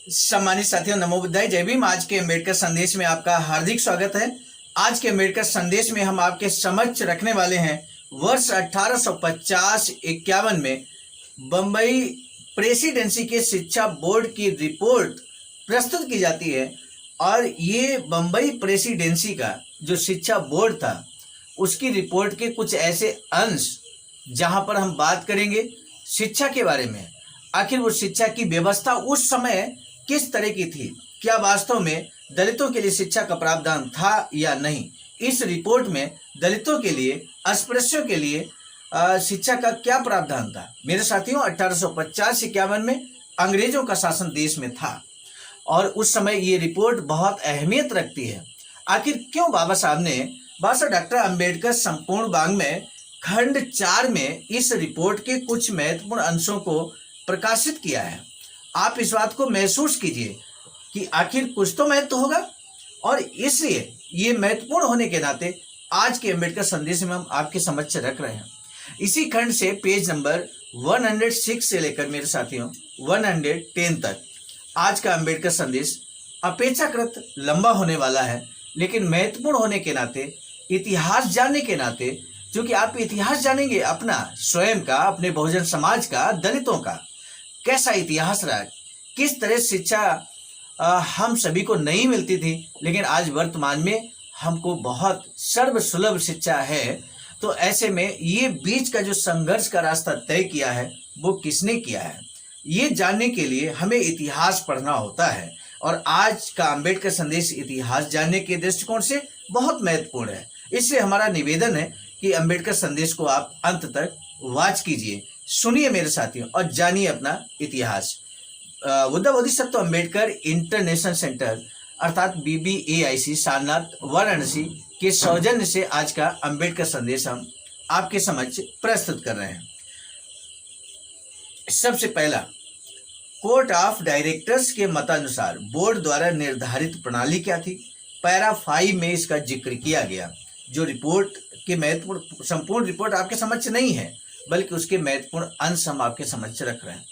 सम्मानित साथियों, नमो बुद्धाय, जय भीम। आज के अम्बेडकर संदेश में आपका हार्दिक स्वागत है। आज के अम्बेडकर संदेश में हम आपके समक्ष रखने वाले हैं वर्ष 1850-51 में बम्बई प्रेसिडेंसी के शिक्षा बोर्ड की रिपोर्ट प्रस्तुत की जाती है। और ये बम्बई प्रेसिडेंसी का जो शिक्षा बोर्ड था उसकी रिपोर्ट के कुछ ऐसे अंश जहां पर हम बात करेंगे शिक्षा के बारे में। आखिर वो शिक्षा की व्यवस्था उस समय किस तरह की थी, क्या वास्तव में दलितों के लिए शिक्षा का प्रावधान था या नहीं। इस रिपोर्ट में दलितों के लिए, अस्पृश्यों के लिए शिक्षा का क्या प्रावधान था। मेरे साथियों, 1850-51 में अंग्रेजों का शासन देश में था और उस समय ये रिपोर्ट बहुत अहमियत रखती है। आखिर क्यों बाबा साहब ने डॉक्टर अंबेडकर संपूर्ण वांग में खंड 4 में इस रिपोर्ट के कुछ महत्वपूर्ण अंशों को प्रकाशित किया है। आप इस बात को महसूस कीजिए कि आखिर कुछ तो महत्व होगा, और इसलिए ये महत्वपूर्ण होने के नाते आज के अंबेडकर संदेश में हम आपके समक्ष रख रहे हैं। इसी खंड से पेज नंबर 106 से लेकर मेरे साथियों 110 तक आज का अंबेडकर संदेश अपेक्षाकृत लंबा होने वाला है, लेकिन महत्वपूर्ण होने के नाते, इतिहास जानने के नाते, क्योंकि आप इतिहास जानेंगे अपना, स्वयं का, अपने बहुजन समाज का, दलितों का कैसा इतिहास रहा, किस तरह शिक्षा हम सभी को नहीं मिलती थी, लेकिन आज वर्तमान में हमको बहुत सर्वसुलभ शिक्षा है। तो ऐसे में ये बीच का जो संघर्ष का रास्ता तय किया है वो किसने किया है, ये जानने के लिए हमें इतिहास पढ़ना होता है। और आज का अंबेडकर संदेश इतिहास जानने के दृष्टिकोण से बहुत महत्वपूर्ण है। इसलिए हमारा निवेदन है कि अंबेडकर संदेश को आप अंत तक वॉच कीजिए, सुनिए मेरे साथियों, और जानिए अपना इतिहास। बुद्ध बोधिसत्व अंबेडकर इंटरनेशनल सेंटर अर्थात BBAIC सारनाथ वाराणसी के सौजन्य से आज का अंबेडकर संदेश हम आपके समक्ष प्रस्तुत कर रहे हैं। सबसे पहला, कोर्ट ऑफ डायरेक्टर्स के मतानुसार बोर्ड द्वारा निर्धारित प्रणाली क्या थी। पैरा 5 में इसका जिक्र किया गया। जो रिपोर्ट के महत्वपूर्ण, संपूर्ण रिपोर्ट आपके समक्ष नहीं है, बल्कि उसके महत्वपूर्ण अंश हम आपके समक्ष रख रहे हैं।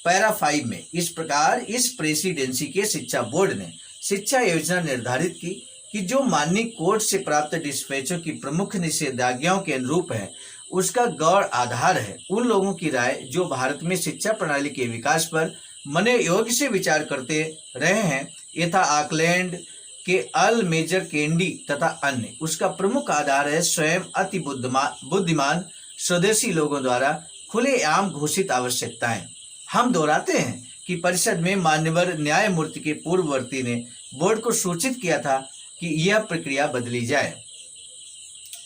पैरा 5 में इस प्रकार इस प्रेसिडेंसी के शिक्षा बोर्ड ने शिक्षा योजना निर्धारित की कि जो माननीय कोर्ट से प्राप्त डिस्पैचों की प्रमुख निषेधाज्ञाओं के अनुरूप है, उसका गौर आधार है उन लोगों की राय जो भारत में शिक्षा प्रणाली के विकास पर मनोयोग से विचार करते रहे हैं, यथा ऑकलैंड के अल मेजर कैंडी तथा अन्य। उसका प्रमुख आधार है स्वयं अति बुद्धिमान स्वदेशी लोगों द्वारा खुलेआम घोषित आवश्यकताएं। हम दोहराते हैं कि परिषद में मान्यवर न्यायमूर्ति के पूर्ववर्ती ने बोर्ड को सूचित किया था कि यह प्रक्रिया बदली जाए।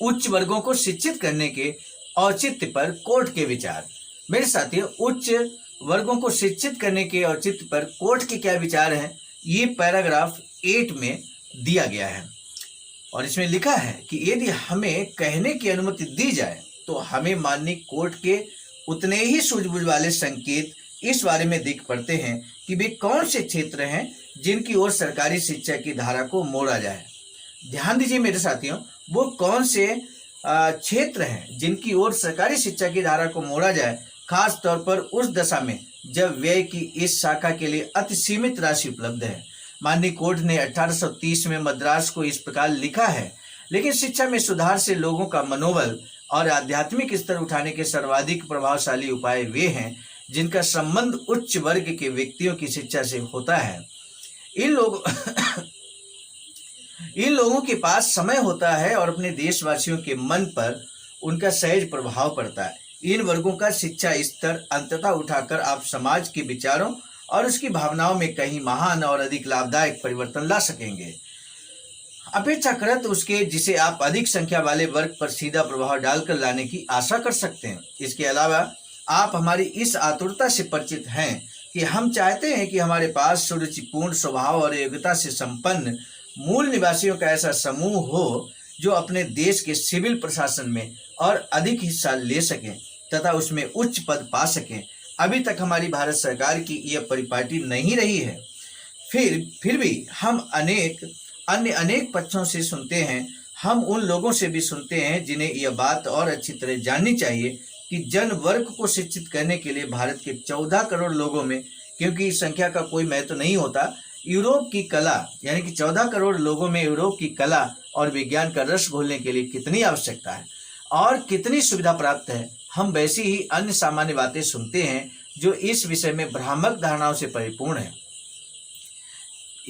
उच्च वर्गों को शिक्षित करने के औचित्य पर कोर्ट के विचार। मेरे साथियों, उच्च वर्गों को शिक्षित करने के औचित्य पर कोर्ट के क्या विचार हैं, ये पैराग्राफ 8 में दिया गया है। और इसमें लिखा है कि यदि हमें कहने की अनुमति दी जाए तो हमें माननीय कोर्ट के उतने ही सूझबूझ वाले संकेत इस बारे में दिख पड़ते हैं कि वे कौन से क्षेत्र हैं जिनकी ओर सरकारी शिक्षा की धारा को मोड़ा जाए। ध्यान दीजिए मेरे साथियों, वो कौन से क्षेत्र हैं जिनकी ओर सरकारी शिक्षा की धारा को मोड़ा जाए, खास तौर पर उस दशा में जब व्यय की इस शाखा के लिए अति सीमित राशि उपलब्ध है। माननीय कोर्ट ने 1830 में मद्रास को इस प्रकार लिखा है, लेकिन शिक्षा में सुधार से लोगों का मनोबल और आध्यात्मिक स्तर उठाने के सर्वाधिक प्रभावशाली उपाय वे हैं जिनका संबंध उच्च वर्ग के व्यक्तियों की शिक्षा से होता है। इन लोगों के पास समय होता है और अपने देशवासियों के मन पर उनका सहज प्रभाव पड़ता है। इन वर्गों का शिक्षा स्तर अंततः उठाकर आप समाज के विचारों और उसकी भावनाओं में कहीं महान और अधिक लाभदायक परिवर्तन ला सकेंगे, अपेक्षाकृत उसके जिसे आप अधिक संख्या वाले वर्ग पर सीधा प्रभाव डालकर लाने की आशा कर सकते हैं। इसके अलावा आप हमारी इस आतुरता से परिचित हैं कि हम चाहते हैं कि हमारे पास सुरुचिपूर्ण स्वभाव और योग्यता से संपन्न मूल निवासियों का ऐसा समूह हो जो अपने देश के सिविल प्रशासन में और अधिक हिस्सा ले सकें तथा उसमें उच्च पद पा सकें। अभी तक हमारी भारत सरकार की यह परिपाटी नहीं रही है। फिर भी हम अनेक पक्षों से सुनते हैं। हम उन लोगों से भी सुनते हैं जिन्हें यह बात और अच्छी तरह जाननी चाहिए कि जन वर्ग को शिक्षित करने के लिए भारत के 14 करोड़ लोगों में क्योंकि इस संख्या का कोई महत्व नहीं होता। यूरोप की कला यानी कि 14 करोड़ लोगों में यूरोप की कला और विज्ञान का रस घोलने के लिए कितनी आवश्यकता है और कितनी सुविधा प्राप्त है, हम वैसी ही अन्य सामान्य बातें सुनते हैं जो इस विषय में भ्रामक धारणाओं से परिपूर्ण है।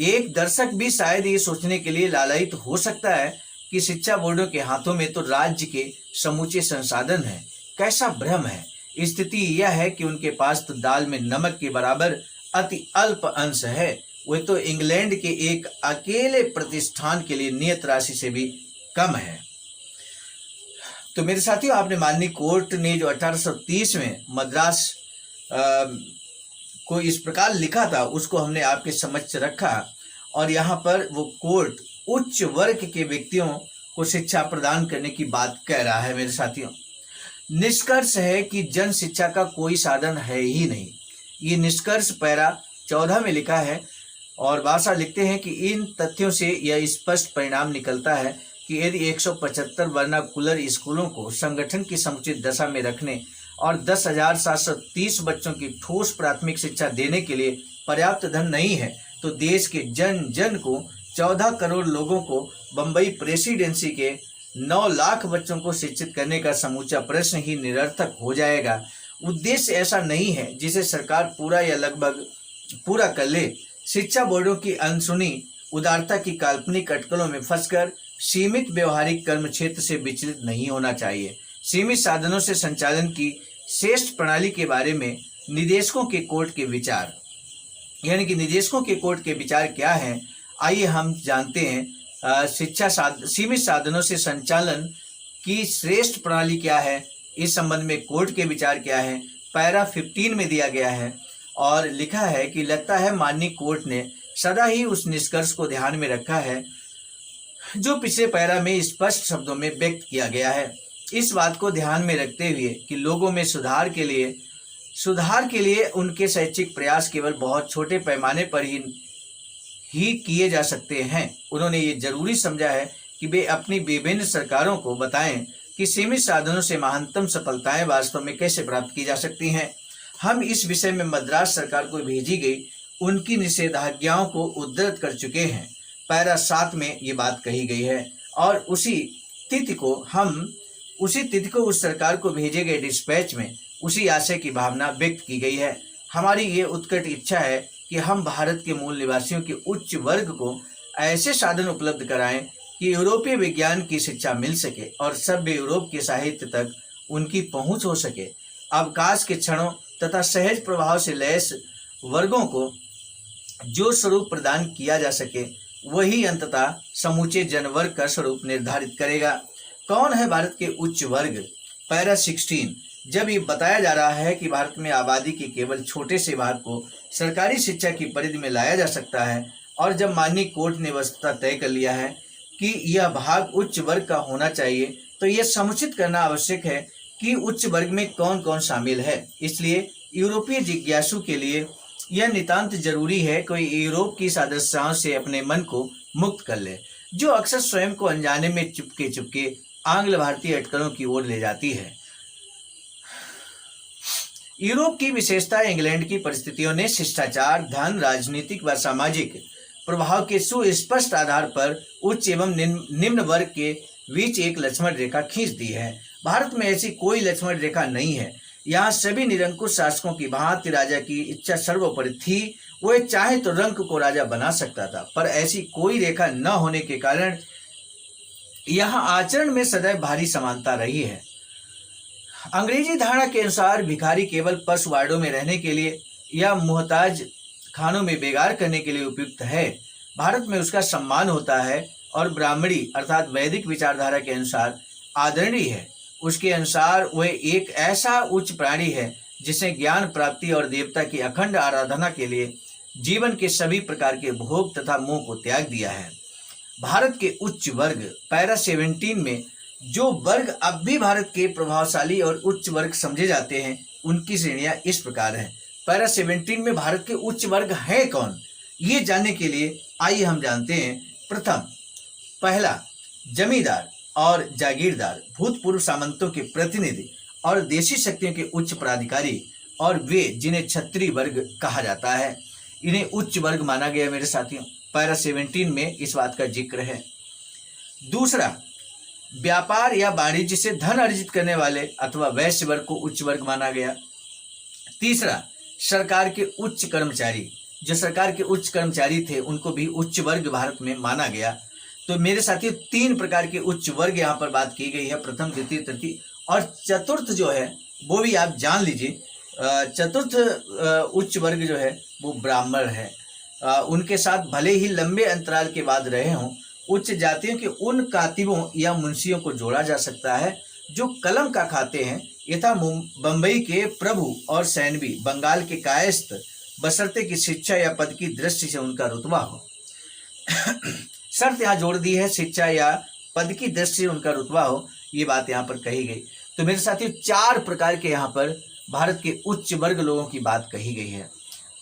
एक दर्शक भी शायद ये सोचने के लिए लालायित हो सकता है कि शिक्षा बोर्डों के हाथों में तो राज्य के समूचे संसाधन हैं। कैसा भ्रम है। स्थिति यह है कि उनके पास तो दाल में नमक के बराबर अति अल्प अंश है। वह तो इंग्लैंड के एक अकेले प्रतिष्ठान के लिए नियत राशि से भी कम है। तो मेरे साथियों, आपने माननीय कोर्ट ने जो 1830 में मद्रास को इस प्रकार लिखा था उसको हमने आपके समक्ष रखा और यहाँ पर वो कोर्ट उच्च वर्ग के व्यक्तियों को शिक्षा प्रदान करने की बात कह रहा है। मेरे साथियों, निष्कर्ष है कि जन शिक्षा का कोई साधन है ही नहीं। ये निष्कर्ष पैरा 14 में लिखा है और भाषा लिखते हैं कि इन तथ्यों से यह स्पष्ट परिणाम निकलता है कि यदि 175 वर्नाकुलर स्कूलों को संगठन की समुचित दशा में रखने और 10,730 बच्चों की ठोस प्राथमिक शिक्षा देने के लिए पर्याप्त धन नहीं है तो देश के जन जन को 14 करोड़ लोगों को बंबई प्रेसिडेंसी के 9 लाख बच्चों को शिक्षित करने का समूचा प्रश्न ही निरर्थक हो जाएगा। उद्देश्य ऐसा नहीं है जिसे सरकार पूरा या लगभग पूरा कर ले। शिक्षा बोर्डों की अनसुनी उदारता की काल्पनिक अटकलों में फंसकर सीमित व्यवहारिक कर्म क्षेत्र से विचलित नहीं होना चाहिए। सीमित साधनों से संचालन की श्रेष्ठ प्रणाली के बारे में निदेशकों के कोर्ट के विचार यानी कि निदेशकों के कोर्ट के विचार क्या हैं, आइए हम जानते हैं। सीमित साधनों से संचालन की श्रेष्ठ प्रणाली क्या है, इस संबंध में कोर्ट के विचार क्या है, पैरा 15 में दिया गया है और लिखा है कि लगता है माननीय कोर्ट ने सदा ही उस निष्कर्ष को ध्यान में रखा है जो पिछले पैरा में स्पष्ट शब्दों में व्यक्त किया गया है। इस बात को ध्यान में रखते हुए कि लोगों में सुधार के लिए उनके शैक्षिक प्रयास केवल बहुत छोटे पैमाने पर ही किए जा सकते हैं, उन्होंने ये जरूरी समझा है कि वे अपनी विभिन्न सरकारों को बताएं कि सीमित साधनों से महानतम सफलताएं वास्तव में कैसे प्राप्त की जा सकती हैं। हम इस विषय में मद्रास सरकार को भेजी गई उनकी निषेधाज्ञाओं को उद्धृत कर चुके हैं। पैरा 7 में ये बात कही गई है और उसी तिथि को उस सरकार को भेजे गए डिस्पैच में उसी आशय की भावना व्यक्त की गई है। हमारी ये उत्कट इच्छा है कि हम भारत के मूल निवासियों के उच्च वर्ग को ऐसे साधन उपलब्ध कराएं कि यूरोपीय विज्ञान की शिक्षा मिल सके और सभ्य यूरोप के साहित्य तक उनकी पहुंच हो सके। अवकाश के क्षणों तथा सहज प्रभाव से लैस वर्गों को जो स्वरूप प्रदान किया जा सके वही अंततः समूचे जनवर्ग का स्वरूप निर्धारित करेगा। कौन है भारत के उच्च वर्ग? पैरा 16 जब ये बताया जा रहा है कि भारत में आबादी के केवल छोटे से भाग को सरकारी शिक्षा की परिधि में लाया जा सकता है और जब माननीय कोर्ट ने वस्तुतः तय कर लिया है कि यह भाग उच्च वर्ग का होना चाहिए तो यह समुचित करना आवश्यक है कि उच्च वर्ग में कौन कौन शामिल है। इसलिए यूरोपीय जिज्ञासु के लिए यह नितांत जरूरी है कि यूरोप की सदस्यताओं से अपने मन को मुक्त कर ले जो अक्सर स्वयं को अनजाने में चुपके चुपके आंग्ल भारतीय अटकलों की ओर ले जाती है। यूरोप की विशेषता इंग्लैंड की परिस्थितियों ने शिष्टाचार, धन, राजनीतिक व सामाजिक प्रभाव के सुस्पष्ट आधार पर उच्च एवं निम्न वर्ग के बीच एक लक्ष्मण रेखा खींच दी है। भारत में ऐसी कोई लक्ष्मण रेखा नहीं है। यहाँ सभी निरंकुश शासकों की भांति राजा की इच्छा सर्वोपरि थी। वह चाहे तो रंक को राजा बना सकता था, पर ऐसी कोई रेखा न होने के कारण यहाँ आचरण में सदैव भारी समानता रही है। अंग्रेजी धारणा के अनुसार भिखारी केवल पशु वार्डों में रहने के लिए या मुहताज खानों में बेगार करने के लिए उपयुक्त है। भारत में उसका सम्मान होता है और ब्राह्मणी अर्थात वैदिक विचारधारा के अनुसार आदरणीय है। उसके अनुसार वह एक ऐसा उच्च प्राणी है जिसने ज्ञान प्राप्ति और देवता की अखंड आराधना के लिए जीवन के सभी प्रकार के भोग तथा मोह को त्याग दिया है। भारत के उच्च वर्ग पैरा 17 में जो वर्ग अब भी भारत के प्रभावशाली और उच्च वर्ग समझे जाते हैं उनकी श्रेणियां इस प्रकार हैं। पैरा 17 में भारत के उच्च वर्ग है कौन, ये जानने के लिए आइए हम जानते हैं। पहला जमींदार और जागीरदार, भूतपूर्व सामंतों के प्रतिनिधि और देशी शक्तियों के उच्च पदाधिकारी, और वे जिन्हें क्षत्रिय वर्ग कहा जाता है, इन्हें उच्च वर्ग माना गया मेरे साथियों। पैरा 17 में इस बात का जिक्र है। दूसरा, व्यापार या वाणिज्य से धन अर्जित करने वाले अथवा वैश्य वर्ग को उच्च वर्ग माना गया। तीसरा, सरकार के उच्च कर्मचारी, जो सरकार के उच्च कर्मचारी थे उनको भी उच्च वर्ग भारत में माना गया। तो मेरे साथियों 3 प्रकार के उच्च वर्ग यहाँ पर बात की गई है, प्रथम, द्वितीय, तृतीय। और चतुर्थ जो है वो भी आप जान लीजिए, चतुर्थ उच्च वर्ग जो है वो ब्राह्मण है। उनके साथ भले ही लंबे अंतराल के बाद रहे हों, उच्च जातियों के उन कातिबों या मुंशियों को जोड़ा जा सकता है जो कलम का खाते हैं, यथा बंबई के प्रभु और सैनवी, बंगाल के कायस्थ, बशर्ते की शिक्षा या पद की दृष्टि से उनका रुतबा हो। शर्त यहाँ जोड़ दी है, शिक्षा या पद की दृष्टि से उनका रुतबा हो, ये बात यहाँ पर कही गई। तो मेरे साथियों 4 प्रकार के यहाँ पर भारत के उच्च वर्ग लोगों की बात कही गई है।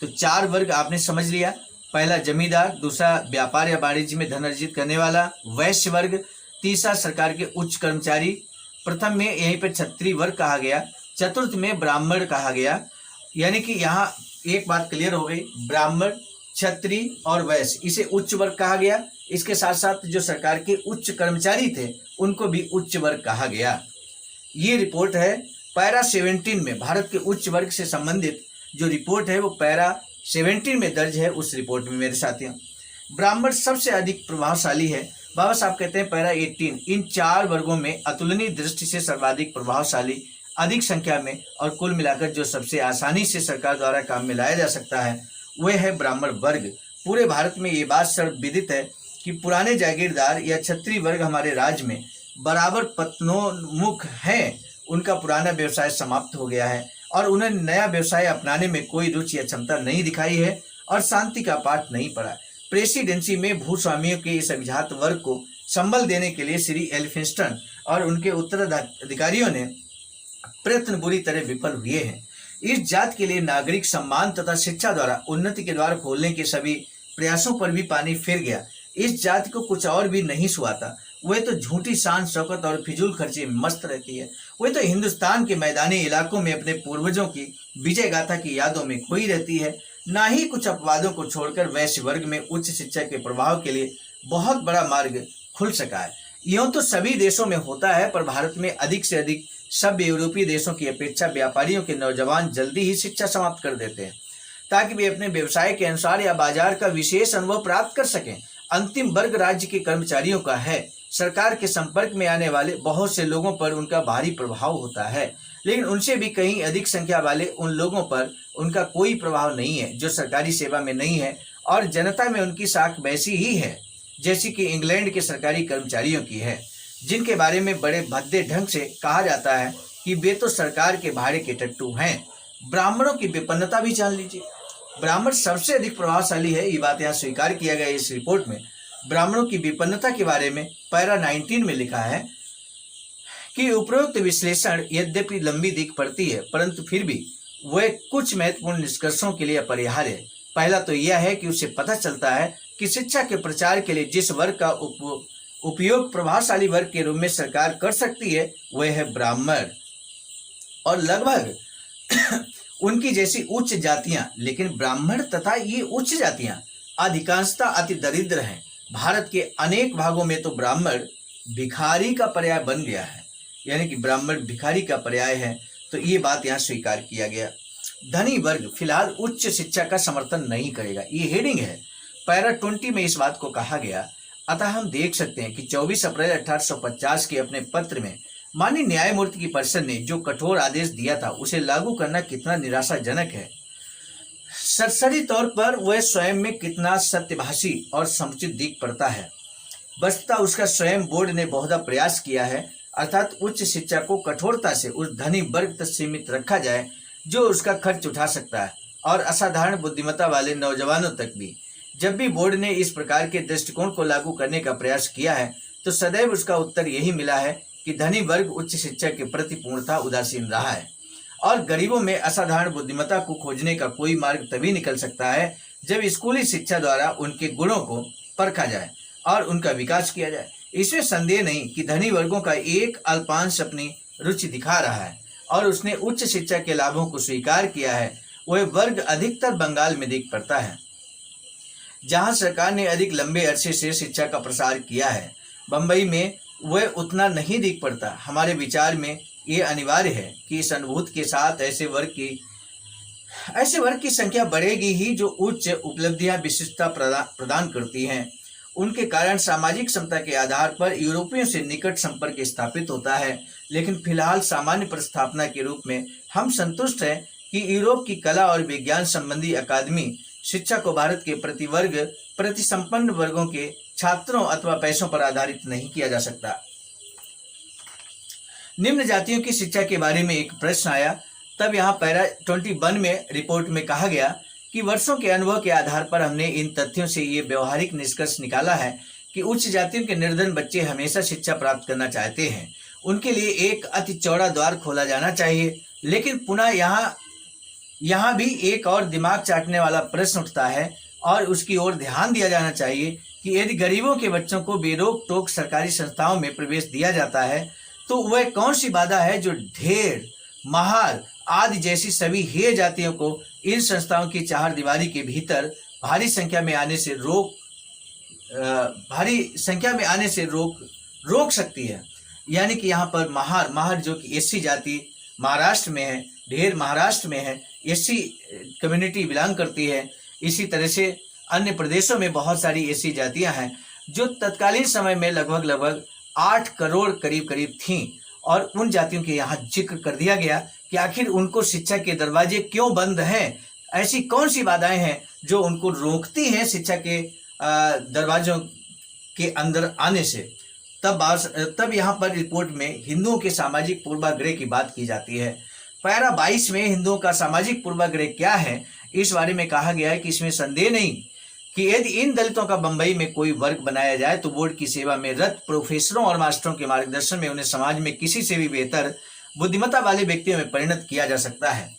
तो 4 वर्ग आपने समझ लिया। पहला जमींदार, दूसरा व्यापार या वाणिज्य में धन अर्जित करने वाला वैश्य वर्ग, तीसरा सरकार के उच्च कर्मचारी, प्रथम में यहीं पर क्षत्रिय वर्ग कहा गया, चतुर्थ में ब्राह्मण कहा गया। यानी कि यहाँ एक बात क्लियर हो गई, ब्राह्मण, क्षत्रिय और वैश्य, इसे उच्च वर्ग कहा गया। इसके साथ साथ जो सरकार के उच्च कर्मचारी थे उनको भी उच्च वर्ग कहा गया। ये रिपोर्ट है पैरा 17 में, भारत के उच्च वर्ग से संबंधित जो रिपोर्ट है वो पैरा 17 में दर्ज है। उस रिपोर्ट में मेरे साथियों ब्राह्मण सबसे अधिक प्रभावशाली है। बाबा साहब कहते हैं पैरा 18 इन 4 वर्गों में अतुलनीय दृष्टि से सर्वाधिक प्रभावशाली, अधिक संख्या में और कुल मिलाकर जो सबसे आसानी से सरकार द्वारा काम में लाया जा सकता है वह है ब्राह्मण वर्ग। पूरे भारत में ये बात सर्वविदित है कि पुराने जागीरदार या क्षत्रिय वर्ग हमारे राज्य में बराबर पतनोन्मुख हैं। उनका पुराना व्यवसाय समाप्त हो गया है और उन्हें नया व्यवसाय अपनाने में कोई रुचि या क्षमता नहीं दिखाई है और शांति का पाठ नहीं पढ़ा। प्रेसिडेंसी में भूस्वामियों के इस अभिजात वर्ग को संबल देने के लिए श्री एल्फिंस्टन और उनके उत्तराधिकारियों ने प्रयत्न बुरी तरह विफल हुए हैं। इस जात के लिए नागरिक सम्मान तथा शिक्षा द्वारा उन्नति के द्वार खोलने के सभी प्रयासों पर भी पानी फिर गया। इस जाति को कुछ और भी नहीं सुहाता, वह तो झूठी शान शौकत और फिजूल खर्ची में मस्त रहती है। वह तो हिंदुस्तान के मैदानी इलाकों में अपने पूर्वजों की विजय गाथा की यादों में खोई रहती है। ना ही कुछ अपवादों को छोड़कर वैश्य वर्ग में उच्च शिक्षा के प्रभाव के लिए बहुत बड़ा मार्ग खुल सका है। यूं तो सभी देशों में होता है, पर भारत में अधिक से अधिक सभ्य यूरोपीय देशों की अपेक्षा व्यापारियों के नौजवान जल्दी ही शिक्षा समाप्त कर देते हैं ताकि वे अपने व्यवसाय के अनुसार या बाजार का विशेष अनुभव प्राप्त कर सकें। अंतिम वर्ग राज्य के कर्मचारियों का है। सरकार के संपर्क में आने वाले बहुत से लोगों पर उनका भारी प्रभाव होता है, लेकिन उनसे भी कहीं अधिक संख्या वाले उन लोगों पर उनका कोई प्रभाव नहीं है जो सरकारी सेवा में नहीं है और जनता में उनकी साख वैसी ही है जैसी कि इंग्लैंड के सरकारी कर्मचारियों की है, जिनके बारे में बड़े भद्दे ढंग से कहा जाता है कि वे तो सरकार के भाड़े के टट्टू हैं। ब्राह्मणों की विपन्नता भी जान लीजिए। ब्राह्मण सबसे अधिक प्रभावशाली है, ये बात यहाँ स्वीकार किया गया। इस रिपोर्ट में ब्राह्मणों की विपन्नता के बारे में पैरा 19 में लिखा है कि उपरोक्त विश्लेषण यद्यपि लंबी दिख पड़ती है परंतु फिर भी वह कुछ महत्वपूर्ण निष्कर्षों के लिए अपरिहार्य है। पहला तो यह है कि उससे पता चलता है कि शिक्षा के प्रचार के लिए जिस वर्ग का उपयोग प्रभावशाली वर्ग के रूप में सरकार कर सकती है वह है ब्राह्मण और लगभग उनकी जैसी उच्च जातियां। लेकिन ब्राह्मण तथा ये उच्च जातियां अधिकांशतः अति दरिद्र हैं। भारत के अनेक भागों में तो ब्राह्मण भिखारी का पर्याय बन गया है, यानी कि ब्राह्मण भिखारी का पर्याय है। तो ये बात यहाँ स्वीकार किया गया। धनी वर्ग फिलहाल उच्च शिक्षा का समर्थन नहीं करेगा, ये हेडिंग है। पैरा 20 में इस बात को कहा गया। अतः हम देख सकते हैं कि 24 अप्रैल 1850 के अपने पत्र में माननीय न्यायमूर्ति की परिषद ने जो कठोर आदेश दिया था उसे लागू करना कितना निराशाजनक है। सरसरी तौर पर वह स्वयं में कितना सत्यभाषी और समुचित दिख पड़ता है। वस्तुतः उसका स्वयं बोर्ड ने बहुधा प्रयास किया है, अर्थात उच्च शिक्षा को कठोरता से उस धनी वर्ग तक सीमित रखा जाए जो उसका खर्च उठा सकता है और असाधारण बुद्धिमत्ता वाले नौजवानों तक भी। जब भी बोर्ड ने इस प्रकार के दृष्टिकोण को लागू करने का प्रयास किया है तो सदैव उसका उत्तर यही मिला है कि धनी वर्ग उच्च शिक्षा के प्रति पूर्णतः उदासीन रहा है और गरीबों में असाधारण बुद्धिमत्ता को खोजने का कोई मार्ग तभी निकल सकता है जब स्कूली शिक्षा द्वारा उनके गुणों को परखा जाए और उनका विकास किया जाए। इसमें संदेह नहीं कि धनी वर्गों का एक अल्पांश अपनी रुचि दिखा रहा है और उसने उच्च शिक्षा के लाभों को स्वीकार किया है, वह वर्ग अधिकतर बंगाल में दिख पड़ता है, जहां सरकार ने अधिक लंबे अरसे से शिक्षा का प्रसार किया है। बंबई में वह उतना नहीं दिख पड़ता। हमारे विचार में ये अनिवार्य है कि इस अनुभूति के साथ ऐसे वर्ग की संख्या बढ़ेगी ही जो उच्च उपलब्धियां विशिष्टता प्रदान करती हैं। उनके कारण सामाजिक समता के आधार पर यूरोपियों से निकट संपर्क स्थापित होता है। लेकिन फिलहाल सामान्य प्रस्थापना के रूप में हम संतुष्ट हैं कि यूरोप की कला और विज्ञान संबंधी अकादमी शिक्षा को भारत के प्रति संपन्न वर्गों के छात्रों अथवा पैसों पर आधारित नहीं किया जा सकता। निम्न जातियों की शिक्षा के बारे में एक प्रश्न आया, तब यहाँ पैरा 21 में रिपोर्ट में कहा गया कि वर्षों के अनुभव के आधार पर हमने इन तथ्यों से ये व्यवहारिक निष्कर्ष निकाला है कि उच्च जातियों के निर्धन बच्चे हमेशा शिक्षा प्राप्त करना चाहते हैं। उनके लिए एक अति चौड़ा द्वार खोला जाना चाहिए। लेकिन पुनः यहाँ भी एक और दिमाग चाटने वाला प्रश्न उठता है और उसकी ओर ध्यान दिया जाना चाहिए कि यदि गरीबों के बच्चों को बेरोक टोक सरकारी संस्थाओं में प्रवेश दिया जाता है तो वह कौन सी बाधा है जो ढेर, महार आदि जैसी सभी हेय जातियों को इन संस्थाओं की चार दीवारी के भीतर भारी संख्या में आने से रोक सकती है। यानी कि यहाँ पर महार जो कि एससी जाति महाराष्ट्र में है, ढेर महाराष्ट्र में है, एससी कम्युनिटी बिलोंग करती है। इसी तरह से अन्य प्रदेशों में बहुत सारी ऐसी जातियां हैं जो तत्कालीन समय में लगभग 8 करोड़ करीब थीं, और उन जातियों के यहाँ जिक्र कर दिया गया कि आखिर उनको शिक्षा के दरवाजे क्यों बंद हैं, ऐसी कौन सी बाधाएं हैं जो उनको रोकती हैं शिक्षा के दरवाजों के अंदर आने से। तब यहाँ पर रिपोर्ट में हिंदुओं के सामाजिक पूर्वाग्रह की बात की जाती है। पैरा 22 में हिंदुओं का सामाजिक पूर्वाग्रह क्या है, इस बारे में कहा गया है कि इसमें संदेह नहीं कि यदि इन दलितों का बंबई में कोई वर्ग बनाया जाए तो बोर्ड की सेवा में रत प्रोफेसरों और मास्टरों के मार्गदर्शन में उन्हें समाज में किसी से भी बेहतर बुद्धिमत्ता वाले व्यक्तियों में परिणत किया जा सकता है।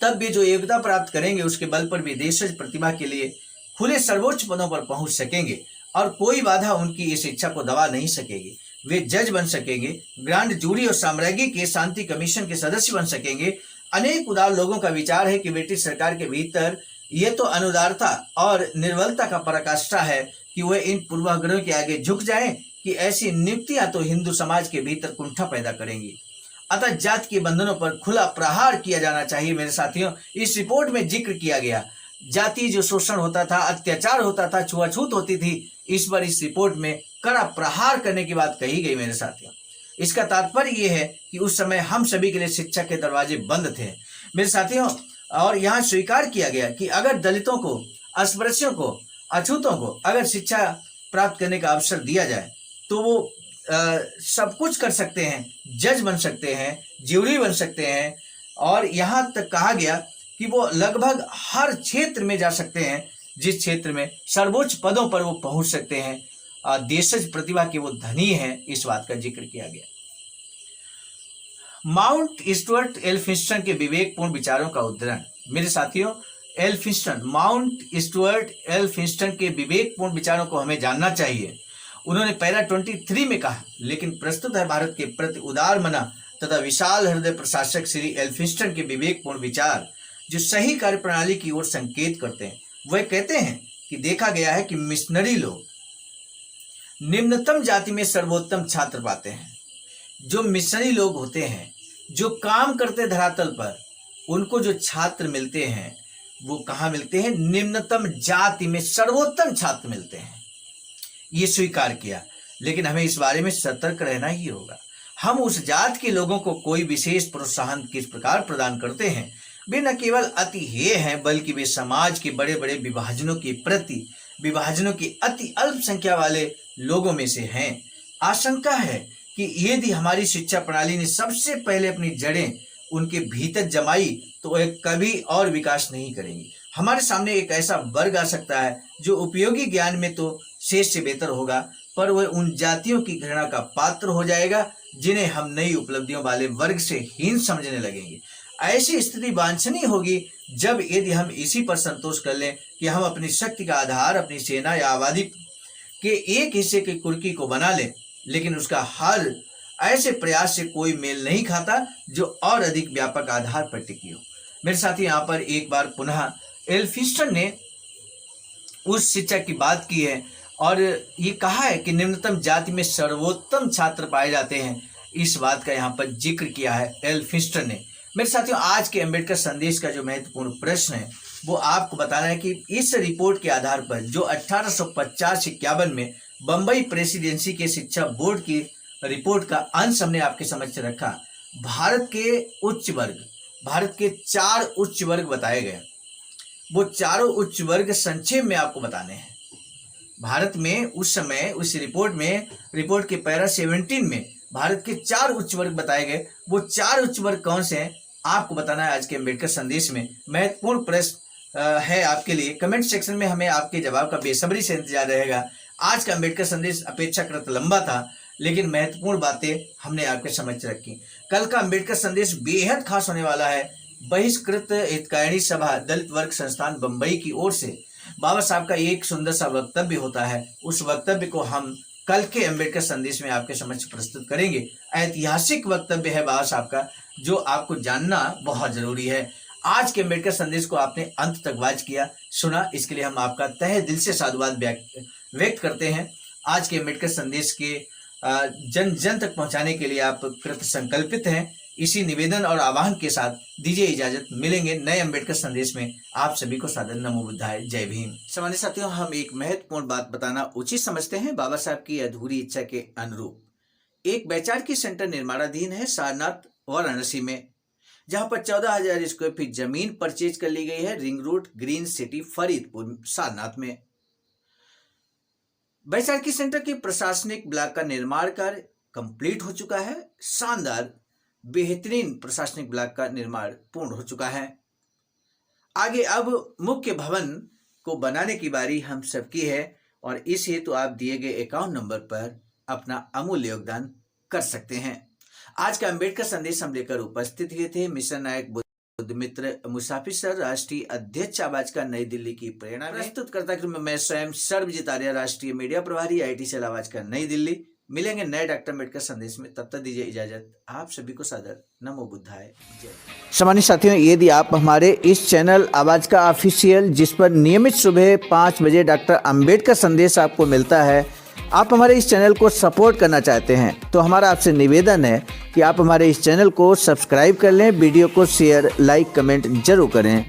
तब भी जो योग्यता प्राप्त करेंगे उसके बल पर भी देशज प्रतिभा के लिए खुले सर्वोच्च पदों पर पहुंच सकेंगे और कोई बाधा उनकी इस इच्छा को दबा नहीं सकेगी। वे जज बन सकेंगे, ग्रांड जूरी और साम्राज्य के शांति कमीशन के सदस्य बन सकेंगे। अनेक उदार लोगों का विचार है कि ब्रिटिश सरकार के भीतर ये तो अनुदारता और निर्बलता का पराकाष्ठा है कि वह इन पूर्वाग्रहों के आगे झुक जाएं कि ऐसी नियुक्तियां तो हिंदू समाज के भीतर कुंठा पैदा करेंगी। अतः जाति के बंधनों पर खुला प्रहार किया जाना चाहिए। मेरे साथियों, इस रिपोर्ट में जिक्र किया गया जाति जो शोषण होता था, अत्याचार होता था, छुआछूत होती थी, इस पर इस रिपोर्ट में कड़ा प्रहार करने की बात कही गई। मेरे साथियों, इसका तात्पर्य यह है कि उस समय हम सभी के लिए शिक्षा के दरवाजे बंद थे मेरे साथियों। और यहाँ स्वीकार किया गया कि अगर दलितों को, अस्पृश्यों को, अछूतों को अगर शिक्षा प्राप्त करने का अवसर दिया जाए तो वो सब कुछ कर सकते हैं, जज बन सकते हैं, ज्यूरी बन सकते हैं, और यहाँ तक कहा गया कि वो लगभग हर क्षेत्र में जा सकते हैं जिस क्षेत्र में सर्वोच्च पदों पर वो पहुंच सकते हैं। देशज प्रतिभा के वो धनी हैं, इस बात का जिक्र किया गया। माउंट स्टुअर्ट एल्फिंस्टन के विवेकपूर्ण विचारों का उद्धरण। मेरे साथियों, माउंट स्टुअर्ट एल्फिंस्टन के विवेकपूर्ण विचारों को हमें जानना चाहिए। उन्होंने पैरा 23 में कहा, लेकिन प्रस्तुत है भारत के प्रति उदार मना तथा विशाल हृदय प्रशासक श्री एल्फिंस्टन के विवेकपूर्ण विचार जो सही कार्यप्रणाली की ओर संकेत करते हैं। वह कहते हैं कि देखा गया है कि मिशनरी लोग निम्नतम जाति में सर्वोत्तम छात्र पाते हैं। जो मिशनरी लोग होते हैं, जो काम करते धरातल पर, उनको जो छात्र मिलते हैं वो कहाँ मिलते हैं? निम्नतम जाति में सर्वोत्तम छात्र मिलते हैं। ये स्वीकार किया, लेकिन हमें इस बारे में सतर्क रहना ही होगा। हम उस जात के लोगों को कोई विशेष प्रोत्साहन किस प्रकार प्रदान करते हैं? वे न केवल अति हेय हैं, बल्कि वे समाज के बड़े बड़े विभाजनों की अति अल्प संख्या वाले लोगों में से हैं। आशंका है कि यदि हमारी शिक्षा प्रणाली ने सबसे पहले अपनी जड़ें उनके भीतर जमाई तो वह कभी और विकास नहीं करेंगी। हमारे सामने एक ऐसा वर्ग आ सकता है जो उपयोगी ज्ञान में तो शेष से बेहतर होगा, पर वह उन जातियों की घृणा का पात्र हो जाएगा जिन्हें हम नई उपलब्धियों वाले वर्ग से हीन समझने लगेंगे। ऐसी स्थिति वांछनीय होगी जब यदि हम इसी पर संतोष कर लें कि हम अपनी शक्ति का आधार अपनी सेना या आबादी के एक हिस्से की कुर्की को बना लें, लेकिन उसका हर ऐसे प्रयास से कोई मेल नहीं खाता जो और अधिक व्यापक आधार पर टिकी हो। मेरे साथी, यहाँ पर एक बार पुनः एल्फिंस्टन ने उस शिक्षा की बात की है और ये कहा है कि निम्नतम जाति में सर्वोत्तम छात्र पाए जाते हैं। इस बात का यहाँ पर जिक्र किया है एल्फिंस्टन ने। मेरे साथियों, आज के अम्बेडकर संदेश का जो महत्वपूर्ण प्रश्न है वो आपको बताना है कि इस रिपोर्ट के आधार पर जो 1850-51 में बम्बई प्रेसिडेंसी के शिक्षा बोर्ड की रिपोर्ट का अंश हमने आपके समक्ष रखा, भारत के 4 उच्च वर्ग बताए गए। वो चारों उच्च वर्ग संक्षेप में आपको बताने हैं। भारत में उस समय उस रिपोर्ट के पैरा 17 में भारत के 4 उच्च वर्ग बताए गए। वो 4 उच्च वर्ग कौन से हैं आपको बताना है आज के अम्बेडकर संदेश में। महत्वपूर्ण प्रश्न है आपके लिए। कमेंट सेक्शन में हमें आपके जवाब का बेसब्री से इंतजार रहेगा। आज का अम्बेडकर संदेश अपेक्षाकृत लंबा था, लेकिन महत्वपूर्ण बातें हमने आपके समक्ष रखी। कल का अम्बेडकर संदेश बेहद खास होने वाला है। बहिष्कृत हितकारिणी सभा दलित वर्ग संस्थान बंबई की ओर से बाबा साहब का एक सुंदर सा वक्तव्य होता है। उस वक्तव्य को हम कल के अम्बेडकर संदेश में आपके समक्ष प्रस्तुत करेंगे। ऐतिहासिक वक्तव्य है बाबा साहब का, जो आपको जानना बहुत जरूरी है। आज के अम्बेडकर संदेश को आपने अंत तक वाच किया, सुना, इसके लिए हम आपका तहे दिल से साधुवाद व्यक्त करते हैं। आज के अम्बेडकर संदेश के जन जन तक पहुंचाने के लिए आप कृत संकल्पित हैं। इसी निवेदन और आह्वान के साथ दीजिए इजाजत। मिलेंगे नए अम्बेडकर संदेश में। आप सभी को सादर नमो बुद्धाय, जय भीम। सामान्य साथियों, हम एक महत्वपूर्ण बात बताना उचित समझते हैं। बाबा साहब की अधूरी इच्छा के अनुरूप एक वैचारिकी सेंटर निर्माणाधीन है सारनाथ वाराणसी में, जहां पर 14,000 स्क्वायर फीट जमीन परचेज कर ली गई है ring road green city Faridpur Sarnath में। वैचारिकी सेंटर के प्रशासनिक ब्लॉक का निर्माण कार्य कंप्लीट हो चुका है। शानदार बेहतरीन प्रशासनिक ब्लॉक का निर्माण पूर्ण हो चुका है। आगे अब मुख्य भवन को बनाने की बारी हम सबकी है और इस हेतु आप दिए गए अकाउंट नंबर पर अपना अमूल्य योगदान कर सकते हैं। आज का अम्बेडकर संदेश हम लेकर उपस्थित हुए थे मिशन नायक बुद्ध मित्र मुसाफिर सर, राष्ट्रीय अध्यक्ष आवाज का नई दिल्ली की प्रेरणा प्रस्तुत करता हूं मैं स्वयं सर्वजित आर्य, राष्ट्रीय मीडिया प्रभारी IIT सेल आवाज का नई दिल्ली। मिलेंगे नए डॉक्टर अम्बेडकर संदेश में, तब तक दीजिए इजाजत। आप सभी को सादर नमो बुद्धाय, जय। सामान्य साथियों, यदि आप हमारे इस चैनल आवाज का ऑफिशियल, जिस पर नियमित सुबह 5 बजे डॉक्टर अम्बेडकर संदेश आपको मिलता है, आप हमारे इस चैनल को सपोर्ट करना चाहते हैं तो हमारा आपसे निवेदन है कि आप हमारे इस चैनल को सब्सक्राइब कर लें, वीडियो को शेयर, लाइक, कमेंट जरूर करें।